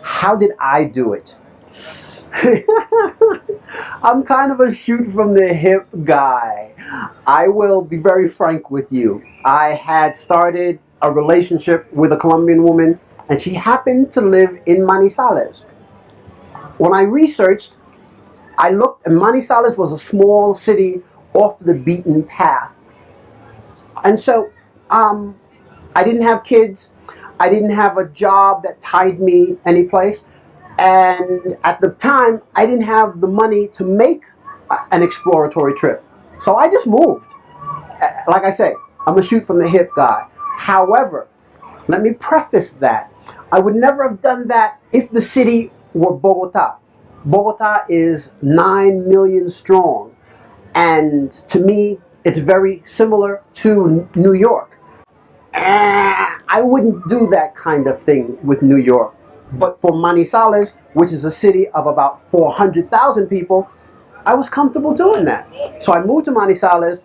How did I do it? I'm kind of a shoot from the hip guy. I will be very frank with you. I had started a relationship with a Colombian woman, and she happened to live in Manizales. When I researched, I looked, and Manizales was a small city off the beaten path. And so I didn't have kids. I didn't have a job that tied me anyplace. And at the time, I didn't have the money to make an exploratory trip. So I just moved. Like I say, I'm a shoot from the hip guy. However, let me preface that. I would never have done that if the city were Bogota. Bogota is 9 million strong. And to me, it's very similar to New York. I wouldn't do that kind of thing with New York. But for Manizales, which is a city of about 400,000 people, I was comfortable doing that. So I moved to Manizales.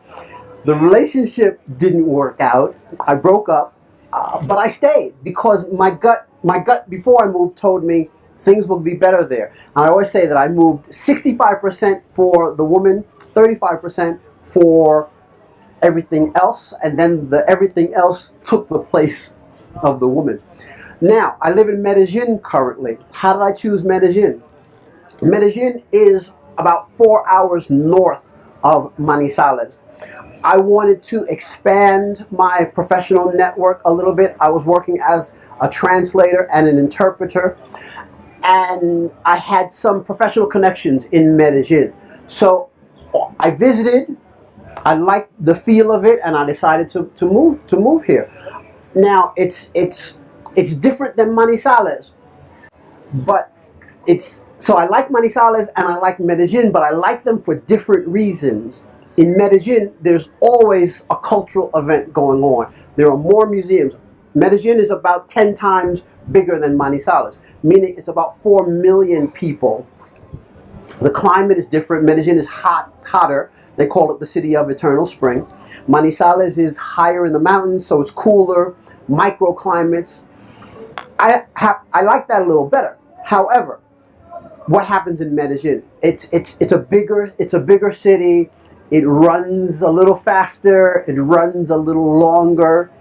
The relationship didn't work out. I broke up, but I stayed because my gut before I moved told me things will be better there. And I always say that I moved 65% for the woman, 35% for everything else, and then the everything else took the place of the woman. Now, I live in Medellin currently. How did I choose Medellin? Medellin is about 4 hours north of Manizales. I wanted to expand my professional network a little bit. I was working as a translator and an interpreter, and I had some professional connections in Medellin. So I visited, I liked the feel of it, and I decided to move here. Now, it's different than Manizales, but so I like Manizales and I like Medellin, but I like them for different reasons. In Medellin, there's always a cultural event going on. There are more museums. Medellin is about 10 times bigger than Manizales, meaning it's about 4 million people. The climate is different. Medellin is hotter. They call it the city of eternal spring. Manizales is higher in the mountains, so it's cooler, microclimates. I like that a little better. However, what happens in Medellin? It's a bigger city. It runs a little faster. It runs a little longer.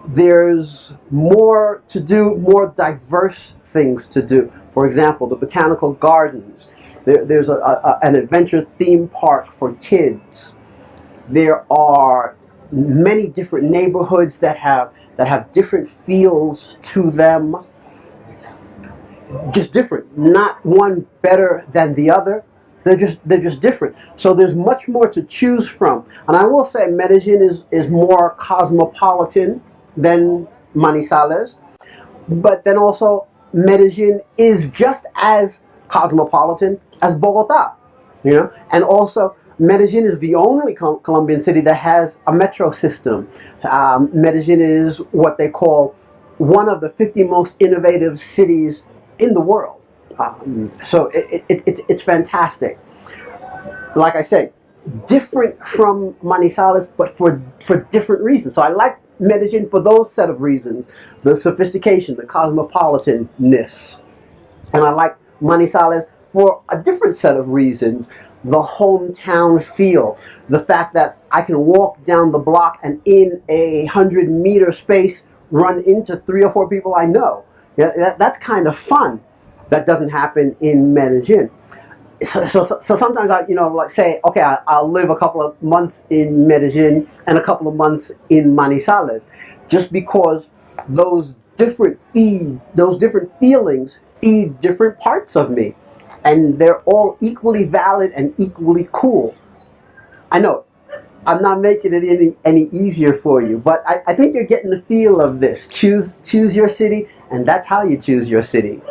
There's more to do, more diverse things to do. For example, the botanical gardens. There's an adventure theme park for kids. There are many different neighborhoods that have different feels to them. Just different. Not one better than the other. They're just different. So there's much more to choose from. And I will say Medellin is more cosmopolitan than Manizales. But then also Medellin is just as cosmopolitan as Bogota. And also Medellin is the only Colombian city that has a metro system. Medellin is what they call one of the 50 most innovative cities in the world. So it's fantastic. Like I say, different from Manizales, but for different reasons. So I like Medellin for those set of reasons: the sophistication, the cosmopolitanness, and I like Manizales for a different set of reasons: the hometown feel, the fact that I can walk down the block and in 100-meter space run into 3 or 4 people I know. That's kind of fun. That doesn't happen in Medellin. So sometimes I, like say, okay, I'll live a couple of months in Medellin and a couple of months in Manizales, just because those different feelings feed different parts of me, and they're all equally valid and equally cool. I know I'm not making it any easier for you, but I think you're getting the feel of this. Choose your city, and that's how you choose your city.